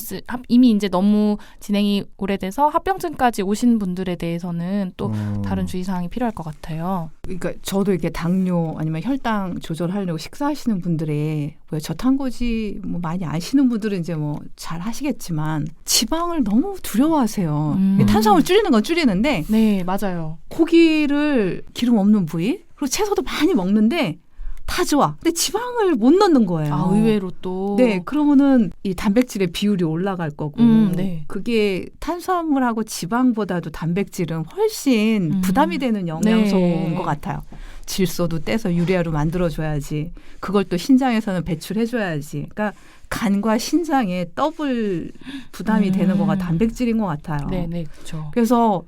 이미 이제 너무 진행이 오래돼서 합병증까지 오신 분들에 대해서는 또 다른 주의사항이 필요할 것 같아요. 그러니까 저도 이렇게 당뇨 아니면 혈당 조절하려고 식사하시는 분들의 저탄고지 뭐 많이 아시는 분들은 이제 뭐 잘 하시겠지만 지방을 너무 두려워하세요. 탄수화물 줄이는 건 줄이는데 네, 맞아요. 고기를 기름 없는 부위 그리고 채소도 많이 먹는데 다 좋아. 근데 지방을 못 넣는 거예요. 의외로 또. 네, 그러면은 이 단백질의 비율이 올라갈 거고 네. 그게 탄수화물하고 지방보다도 단백질은 훨씬 부담이 되는 영양소인 것 같아요. 질소도 떼서 유리아로 만들어줘야지. 그걸 또 신장에서는 배출해줘야지. 그러니까 간과 신장에 더블 부담이 되는 거가 단백질인 것 같아요. 네, 그렇죠. 그래서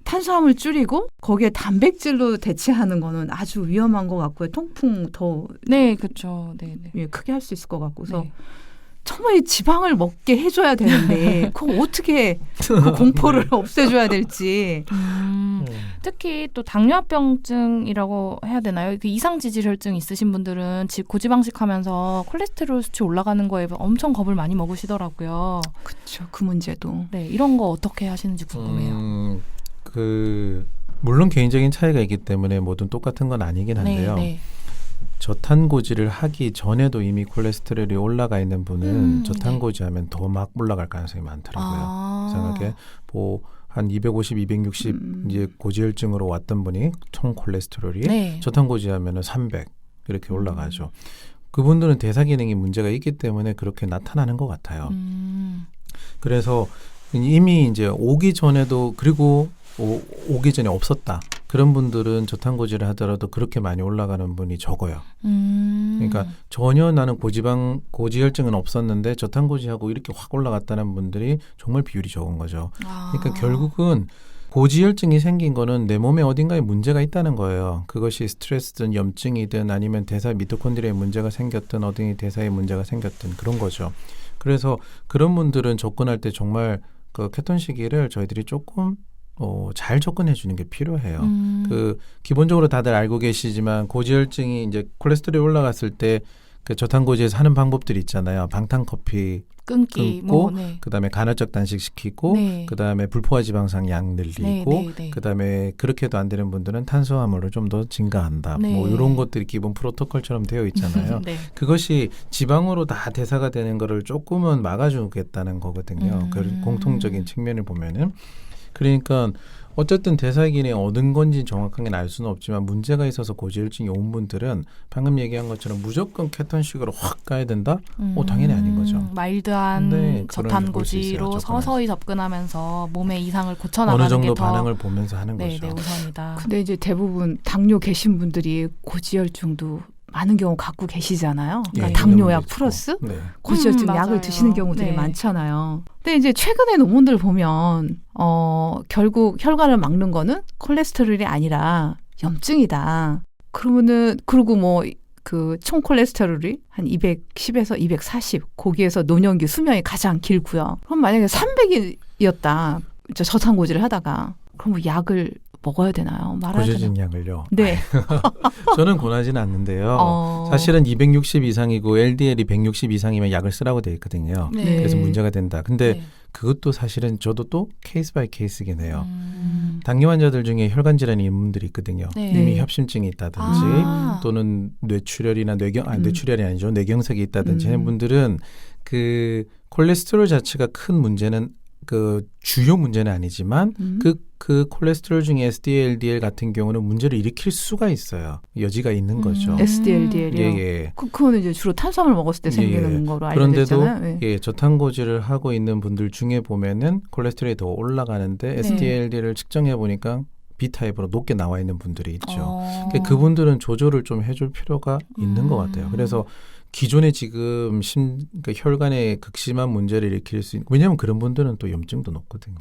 탄수화물 줄이고 거기에 단백질로 대체하는 거는 아주 위험한 것 같고요. 통풍 더 네, 그렇죠. 네. 크게 할 수 있을 것 같고서 네. 정말 이 지방을 먹게 해줘야 되는데 그거 어떻게 그 공포를 없애줘야 될지. 특히 또 당뇨합병증이라고 해야 되나요? 그 이상지질혈증 있으신 분들은 고지방식하면서 콜레스테롤 수치 올라가는 거에 엄청 겁을 많이 먹으시더라고요. 그렇죠. 그 문제도. 네, 이런 거 어떻게 하시는지 궁금해요. 물론 개인적인 차이가 있기 때문에 모든 똑같은 건 아니긴 한데요. 네. 저탄고지를 하기 전에도 이미 콜레스테롤이 올라가 있는 분은 저탄고지하면 더 막 올라갈 가능성이 많더라고요. 이상하게 한 250, 260 이제 고지혈증으로 왔던 분이 총 콜레스테롤이 저탄고지하면은 300 이렇게 올라가죠. 그분들은 대사 기능이 문제가 있기 때문에 그렇게 나타나는 것 같아요. 그래서 이미 이제 오기 전에도 그리고 오기 전에 없었다. 그런 분들은 저탄고지를 하더라도 그렇게 많이 올라가는 분이 적어요. 그러니까 전혀 나는 고지혈증은 없었는데 저탄고지하고 이렇게 확 올라갔다는 분들이 정말 비율이 적은 거죠. 그러니까 결국은 고지혈증이 생긴 거는 내 몸에 어딘가에 문제가 있다는 거예요. 그것이 스트레스든 염증이든 아니면 대사 미토콘드리아에 문제가 생겼든 어딘가 대사에 문제가 생겼든 그런 거죠. 그래서 그런 분들은 접근할 때 정말 그 케톤 시기를 저희들이 조금 잘 접근해 주는 게 필요해요. 기본적으로 다들 알고 계시지만 고지혈증이 이제 콜레스테롤이 올라갔을 때 그 저탄고지에서 하는 방법들이 있잖아요. 방탄커피 끊고 그다음에 간헐적 단식시키고 그다음에 불포화 지방산 양 늘리고 그다음에 그렇게도 안 되는 분들은 탄수화물을 좀 더 증가한다. 뭐 이런 것들이 기본 프로토콜처럼 되어 있잖아요. 그것이 지방으로 다 대사가 되는 거를 조금은 막아주겠다는 거거든요. 그 공통적인 측면을 보면은. 그러니까 어쨌든 대사기능이 얻은 건지 정확하게 알 수는 없지만 문제가 있어서 고지혈증이 온 분들은 방금 얘기한 것처럼 무조건 케톤식으로 확 가야 된다? 당연히 아닌 거죠. 마일드한 저탄고지로 서서히 접근하면서 몸의 이상을 고쳐나가는 어느 정도 게 더 반응을 보면서 하는 거죠. 네, 우선이다. 근데 이제 대부분 당뇨 계신 분들이 고지혈증도 많은 경우 갖고 계시잖아요. 그러니까 당뇨약 플러스 고지혈증 약을 드시는 경우들이 많잖아요. 근데 이제 최근에 논문들 보면 결국 혈관을 막는 거는 콜레스테롤이 아니라 염증이다. 그러면은 그리고 뭐 그 총 콜레스테롤이 한 210에서 240 거기에서 노년기 수명이 가장 길고요. 그럼 만약에 300이었다. 저탄고지를 하다가 그럼 뭐 약을 먹어야 되나요? 고지혈증 약을요? 네. 저는 권하지는 않는데요. 사실은 260 이상이고 LDL이 160 이상이면 약을 쓰라고 돼 있거든요. 그래서 문제가 된다. 근데 그것도 사실은 저도 또 케이스 바이 케이스긴 해요. 당뇨 환자들 중에 혈관 질환이 있는 분들이 있거든요. 이미 협심증이 있다든지 또는 뇌출혈이나 뇌출혈이 아니죠. 뇌경색이 있다든지 하는 분들은 그 콜레스테롤 자체가 큰 문제는 그 주요 문제는 아니지만 그 콜레스테롤 중에 SDL, LDL 같은 경우는 문제를 일으킬 수가 있어요. 여지가 있는 거죠. SDL, LDL이요? 예. 그거는 이제 주로 탄수화물 먹었을 때 생기는 거로 알려졌잖아요. 그런데도 저탄고지를 하고 있는 분들 중에 보면은 콜레스테롤이 더 올라가는데 SDL, LDL을 측정해 보니까 B타입으로 높게 나와 있는 분들이 있죠. 그러니까 그분들은 조절을 좀 해줄 필요가 있는 것 같아요. 그래서 기존에 지금 그러니까 혈관에 극심한 문제를 일으킬 수 있는, 왜냐하면 그런 분들은 또 염증도 높거든요.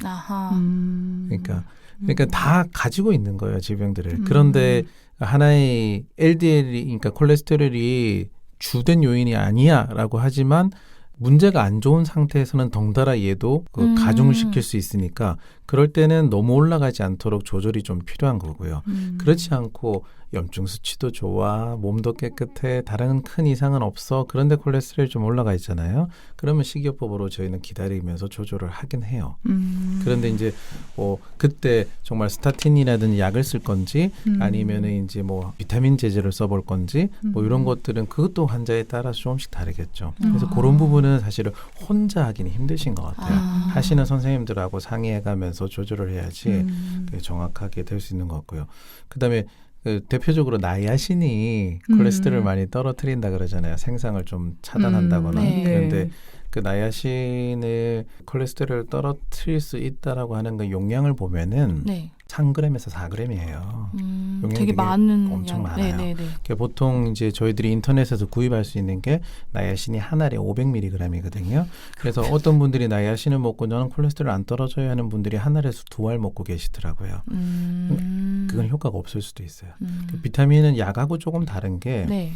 그러니까 다 가지고 있는 거예요, 질병들을. 그런데 하나의 LDL이, 그러니까 콜레스테롤이 주된 요인이 아니야라고 하지만 문제가 안 좋은 상태에서는 덩달아 얘도 가중을 시킬 수 있으니까 그럴 때는 너무 올라가지 않도록 조절이 좀 필요한 거고요. 그렇지 않고 염증 수치도 좋아, 몸도 깨끗해, 다른 큰 이상은 없어. 그런데 콜레스테롤이 좀 올라가 있잖아요. 그러면 식이요법으로 저희는 기다리면서 조절을 하긴 해요. 그런데 이제 그때 정말 스타틴이라든지 약을 쓸 건지 아니면은 이제 뭐 비타민 제제를 써볼 건지 뭐 이런 것들은 그것도 환자에 따라서 조금씩 다르겠죠. 그래서 그런 부분은 사실은 혼자 하기는 힘드신 것 같아요. 하시는 선생님들하고 상의해가면서 조절을 해야지 정확하게 될 수 있는 것 같고요. 그다음에 대표적으로 나이아신이 콜레스테롤을 많이 떨어뜨린다 그러잖아요. 생산을 좀 차단한다거나. 그런데 그 나이아신을 콜레스테롤을 떨어뜨릴 수 있다라고 하는 그 용량을 보면은 3g에서 4g이에요. 되게 많은 엄청 많아요. 보통 이제 저희들이 인터넷에서 구입할 수 있는 게 나이아신이 한 알에 500mg이거든요. 그래서 어떤 분들이 나이아신을 먹고 저는 콜레스테롤 안 떨어져야 하는 분들이 한 알에서 2알 먹고 계시더라고요. 그건 효과가 없을 수도 있어요. 비타민은 약하고 조금 다른 게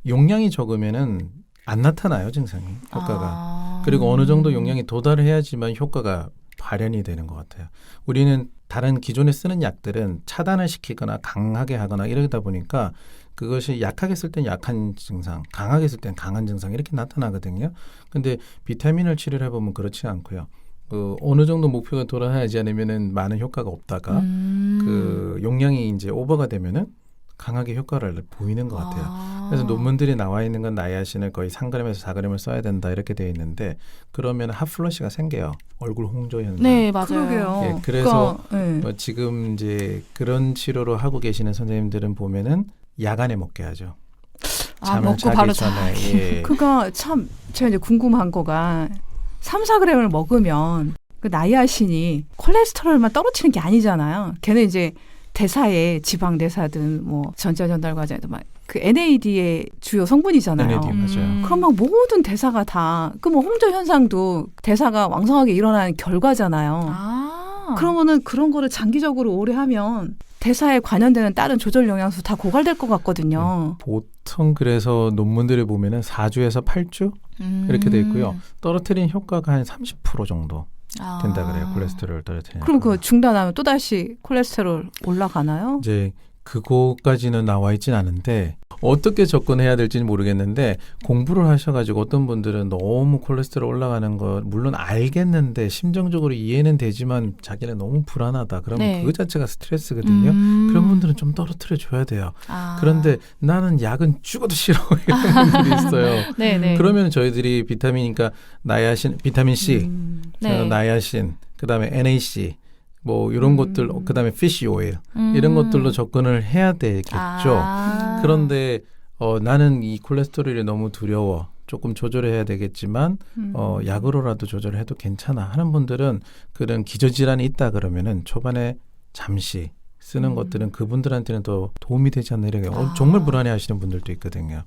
용량이 적으면은 안 나타나요, 증상이, 효과가. 그리고 어느 정도 용량이 도달해야지만 효과가 발현이 되는 것 같아요. 우리는 다른 기존에 쓰는 약들은 차단을 시키거나 강하게 하거나 이러다 보니까 그것이 약하게 쓸 땐 약한 증상, 강하게 쓸 땐 강한 증상 이렇게 나타나거든요. 근데 비타민을 치료를 해보면 그렇지 않고요. 어느 정도 목표가 도달하지 않으면은 많은 효과가 없다가 그 용량이 이제 오버가 되면은 강하게 효과를 보이는 것 같아요. 그래서 논문들이 나와 있는 건 나이아신을 거의 3g에서 4g을 써야 된다 이렇게 되어 있는데 그러면 핫플러시가 생겨요. 얼굴 홍조 현상. 네, 맞아요. 그러게요. 그래서 지금 이제 그런 치료를 하고 계시는 선생님들은 보면은 야간에 먹게 하죠. 먹고 바로 자기. 그가 참 제가 이제 궁금한 거가 3, 4g을 먹으면 그 나이아신이 콜레스테롤만 떨어뜨리는 게 아니잖아요. 걔는 이제 대사에 지방 대사든 뭐 전자 전달 과정에도 막 그 NAD의 주요 성분이잖아요. NAD 맞아요. 그럼 막 모든 대사가 다 그 뭐 홍조 현상도 대사가 왕성하게 일어나는 결과잖아요. 그러면은 그런 거를 장기적으로 오래 하면 대사에 관련되는 다른 조절 영양소 다 고갈될 것 같거든요. 보통 그래서 논문들을 보면은 4주에서 8주 이렇게 돼 있고요. 떨어뜨린 효과가 한 30% 정도. 된다 그래요. 콜레스테롤 떨어뜨리는. 그럼 그 중단하면 또 다시 콜레스테롤 올라가나요? 이제 그거까지는 나와 있진 않은데 어떻게 접근해야 될지는 모르겠는데 공부를 하셔가지고 어떤 분들은 너무 콜레스테롤 올라가는 거 물론 알겠는데 심정적으로 이해는 되지만 자기는 너무 불안하다. 그러면 네. 그거 자체가 스트레스거든요. 그런 분들은 좀 떨어뜨려 줘야 돼요. 그런데 나는 약은 죽어도 싫어 이런 분들이 있어요. 네네. 그러면 저희들이 비타민이니까 나야신, 비타민 C, 네. 나야신, 그다음에 NAC 뭐 이런 것들, 그다음에 피쉬 오일 이런 것들로 접근을 해야 되겠죠. 그런데 나는 이 콜레스테롤이 너무 두려워. 조금 조절해야 되겠지만 약으로라도 조절해도 괜찮아 하는 분들은 그런 기저질환이 있다 그러면은 초반에 잠시 쓰는 것들은 그분들한테는 더 도움이 되지 않나 이래요. 정말 불안해하시는 분들도 있거든요.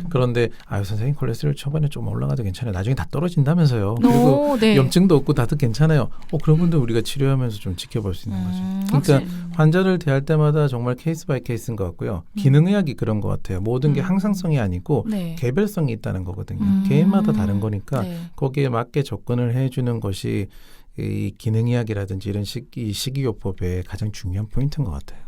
그런데 선생님 콜레스테롤 초반에 좀 올라가도 괜찮아요. 나중에 다 떨어진다면서요. 그리고 네. 염증도 없고 다도 괜찮아요. 그런 분들 우리가 치료하면서 좀 지켜볼 수 있는 거죠. 그러니까 환자를 대할 때마다 정말 케이스 바이 케이스인 것 같고요. 기능의학이 그런 것 같아요. 모든 게 항상성이 아니고 네. 개별성이 있다는 거거든요. 개인마다 다른 거니까 네. 거기에 맞게 접근을 해주는 것이 이 기능의학이라든지 이런 이 식이요법의 가장 중요한 포인트인 것 같아요.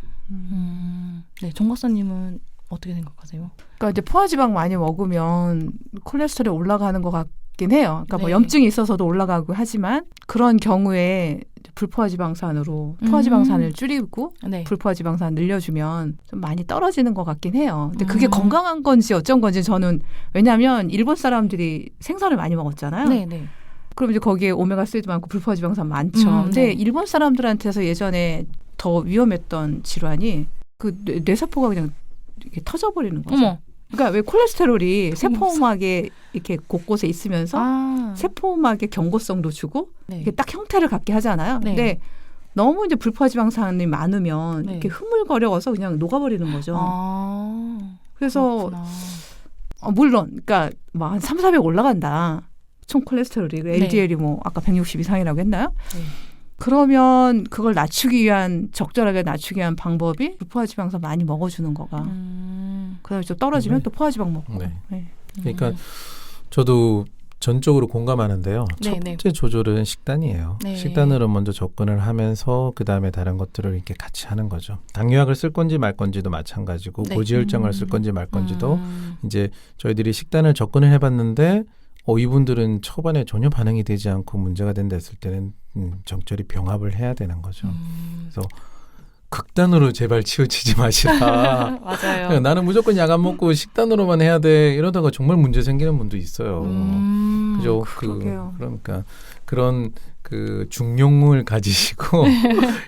네, 정 박사님은 어떻게 생각하세요? 그러니까 이제 포화지방 많이 먹으면 콜레스테롤 올라가는 것 같긴 해요. 그러니까 뭐 네. 염증이 있어서도 올라가고 하지만 그런 경우에 불포화지방산으로 포화지방산을 줄이고 네. 불포화지방산 늘려주면 좀 많이 떨어지는 것 같긴 해요. 근데 그게 건강한 건지 어쩐 건지 저는 왜냐하면 일본 사람들이 생선을 많이 먹었잖아요. 네, 네. 그럼 이제 거기에 오메가3도 많고 불포화지방산 많죠. 근데 네. 일본 사람들한테서 예전에 더 위험했던 질환이 그 뇌세포가 그냥 이렇게 터져버리는 거죠. 어머. 그러니까 왜 콜레스테롤이 세포막에 이렇게 곳곳에 있으면서 세포막의 견고성도 주고 네. 이게 딱 형태를 갖게 하잖아요. 네. 근데 너무 이제 불포화지방산이 많으면 네. 이렇게 흐물거려서 그냥 녹아버리는 거죠. 그래서 그렇구나. 물론 그러니까 뭐 한 3, 400 올라간다. 총 콜레스테롤이 LDL이 뭐 아까 160 이상이라고 했나요? 네. 그러면 그걸 낮추기 위한 적절하게 낮추기 위한 방법이 불포화지방산 많이 먹어주는 거가. 그다음에 좀 떨어지면 네. 또 포화지방 먹고. 네. 네. 그러니까 저도 전적으로 공감하는데요. 네, 첫 네. 번째 조절은 식단이에요. 네. 식단으로 먼저 접근을 하면서 그다음에 다른 것들을 이렇게 같이 하는 거죠. 당뇨약을 쓸 건지 말 건지도 마찬가지고 네. 고지혈증을 쓸 건지 말 건지도 이제 저희들이 식단을 접근을 해봤는데 이분들은 초반에 전혀 반응이 되지 않고 문제가 된다 했을 때는 적절히 병합을 해야 되는 거죠. 그래서 극단으로 제발 치우치지 마시라. 맞아요. 나는 무조건 약 안 먹고 식단으로만 해야 돼. 이러다가 정말 문제 생기는 분도 있어요. 그죠? 그러게요. 그러니까 그런 그 중용을 가지시고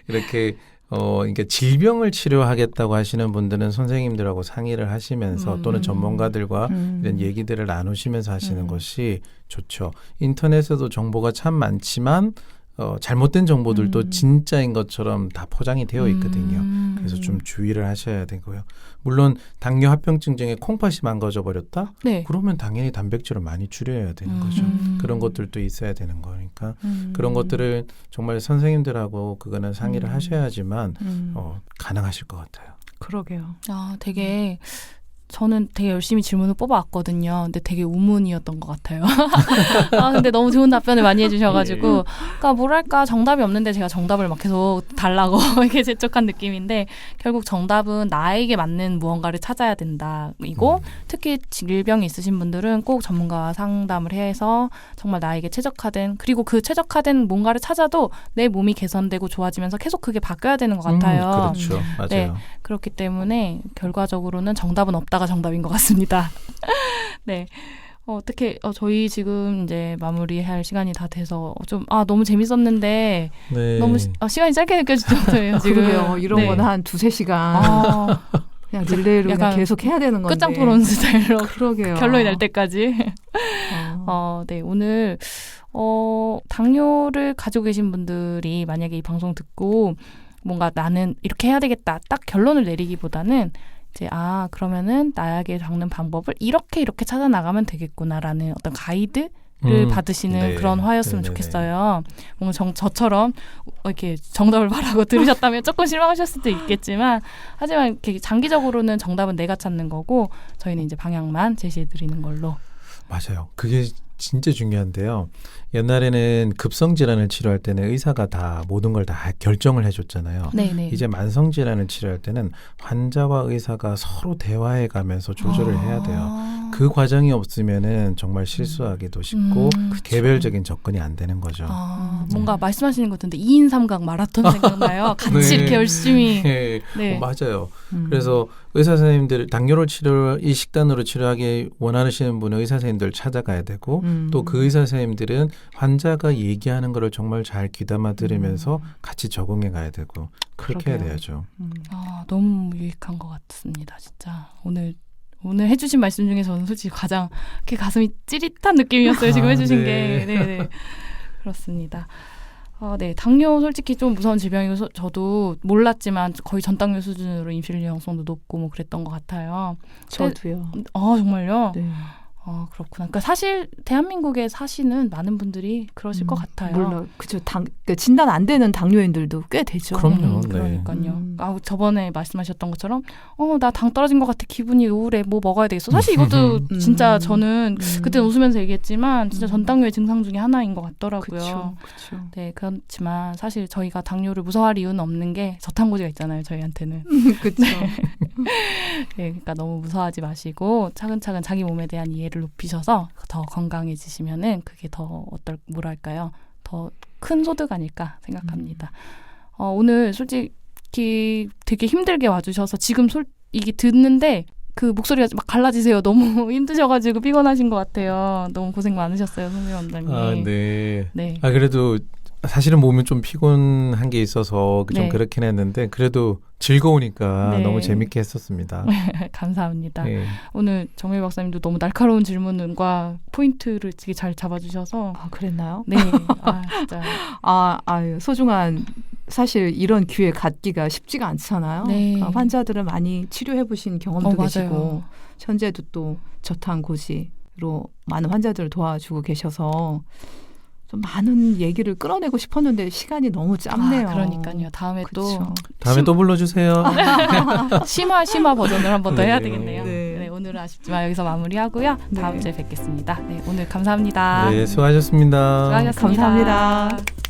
이렇게 그러니까 질병을 치료하겠다고 하시는 분들은 선생님들하고 상의를 하시면서 또는 전문가들과 이런 얘기들을 나누시면서 하시는 것이 좋죠. 인터넷에도 정보가 참 많지만 잘못된 정보들도 진짜인 것처럼 다 포장이 되어 있거든요. 그래서 좀 주의를 하셔야 되고요. 물론 당뇨 합병증 중에 콩팥이 망가져 버렸다? 네. 그러면 당연히 단백질을 많이 줄여야 되는 거죠. 그런 것들도 있어야 되는 거니까 그런 것들을 정말 선생님들하고 그거는 상의를 하셔야지만 가능하실 것 같아요. 그러게요. 되게 저는 되게 열심히 질문을 뽑아왔거든요. 근데 되게 우문이었던 것 같아요. 근데 너무 좋은 답변을 많이 해주셔가지고, 그러니까 뭐랄까 정답이 없는데 제가 정답을 막 계속 달라고 이렇게 재촉한 느낌인데 결국 정답은 나에게 맞는 무언가를 찾아야 된다. 이고 특히 질병이 있으신 분들은 꼭 전문가와 상담을 해서 정말 나에게 최적화된 그리고 그 최적화된 뭔가를 찾아도 내 몸이 개선되고 좋아지면서 계속 그게 바뀌어야 되는 것 같아요. 그렇죠. 맞아요. 네, 그렇기 때문에 결과적으로는 정답은 없다가 정답인 것 같습니다. 네. 어떻게 저희 지금 이제 마무리할 시간이 다 돼서 좀 너무 재밌었는데 네. 너무 시간이 짧게 느껴질 정도예요. 지금. 그러게요. 이런 네. 거는 한 2-3시간 그냥 릴레이로 그냥 계속 해야 되는 건데. 끝장 토론 스타일로 그러게요. 결론이 날 때까지. 네, 오늘 당뇨를 가지고 계신 분들이 만약에 이 방송 듣고 뭔가 나는 이렇게 해야 되겠다 딱 결론을 내리기보다는 이제 그러면은 나에게 적는 방법을 이렇게 찾아 나가면 되겠구나라는 어떤 가이드를 받으시는 네. 그런 화였으면 네네네. 좋겠어요. 뭔가 저처럼 이렇게 정답을 말하고 들으셨다면 조금 실망하실 수도 있겠지만 하지만 이렇게 장기적으로는 정답은 내가 찾는 거고 저희는 이제 방향만 제시해 드리는 걸로. 맞아요. 그게 진짜 중요한데요. 옛날에는 급성질환을 치료할 때는 의사가 다 모든 걸 다 결정을 해줬잖아요. 네네. 이제 만성질환을 치료할 때는 환자와 의사가 서로 대화해가면서 조절을 해야 돼요. 그 과정이 없으면은 정말 실수하기도 쉽고 개별적인 접근이 안 되는 거죠. 뭔가 말씀하시는 것 같은데 2인 삼각 마라톤 생각나요. 같이 네. 이렇게 열심히. 네. 네. 맞아요. 그래서 의사 선생님들 당뇨를 이 식단으로 치료하기 원하시는 분은 의사 선생님들 찾아가야 되고 또 그 의사 선생님들은 환자가 얘기하는 거를 정말 잘 귀담아 들으면서 같이 적응해 가야 되고 그렇게 해야 돼야죠. 너무 유익한 것 같습니다. 진짜 오늘 해주신 말씀 중에 저는 솔직히 가장 이렇게 가슴이 찌릿한 느낌이었어요. 지금 해주신 네. 게. 네네. 그렇습니다. 네, 당뇨 솔직히 좀 무서운 질병이고 저도 몰랐지만 거의 전당뇨 수준으로 인슐린 저항성도 높고 뭐 그랬던 것 같아요. 저도요. 정말요? 네. 그렇구나. 그러니까 사실 대한민국에 사시는 많은 분들이 그러실 것 같아요. 물론 그렇죠. 그러니까 진단 안 되는 당뇨인들도 꽤 되죠. 그럼요. 그러니까요. 저번에 말씀하셨던 것처럼 나 당 떨어진 것 같아. 기분이 우울해. 뭐 먹어야 되겠어. 사실 이것도 진짜 저는 그때 웃으면서 얘기했지만 진짜 전당뇨의 증상 중에 하나인 것 같더라고요. 그렇죠. 네, 그렇지만 사실 저희가 당뇨를 무서워할 이유는 없는 게 저탄고지가 있잖아요. 저희한테는. 그렇죠. 네, 그러니까 너무 무서워하지 마시고 차근차근 자기 몸에 대한 이해를 높이셔서 더 건강해지시면은 그게 더 뭐랄까요? 더 큰 소득 아닐까 생각합니다. 오늘 솔직히 되게 힘들게 와주셔서 지금 이게 듣는데 그 목소리가 막 갈라지세요. 너무 힘드셔가지고 피곤하신 것 같아요. 너무 고생 많으셨어요, 송미 원장님. 네. 네. 그래도 사실은 몸이 좀 피곤한 게 있어서 좀 네. 그렇긴 했는데 그래도 즐거우니까 네. 너무 재밌게 했었습니다. 감사합니다. 네. 오늘 정미 박사님도 너무 날카로운 질문과 포인트를 되게 잘 잡아주셔서 그랬나요? 네, 진짜 소중한 사실 이런 기회 갖기가 쉽지가 않잖아요. 네. 그러니까 환자들을 많이 치료해 보신 경험도 계시고 맞아요. 현재도 또 저탄고지로 많은 환자들을 도와주고 계셔서 좀 많은 얘기를 끌어내고 싶었는데 시간이 너무 짧네요. 그러니까요. 다음에 또 불러주세요. 심화 버전을 한 번 더 해야 되겠네요. 네. 오늘은 아쉽지만 여기서 마무리하고요. 다음 네. 주에 뵙겠습니다. 네, 오늘 감사합니다. 네, 수고하셨습니다. 수고하셨습니다. 감사합니다.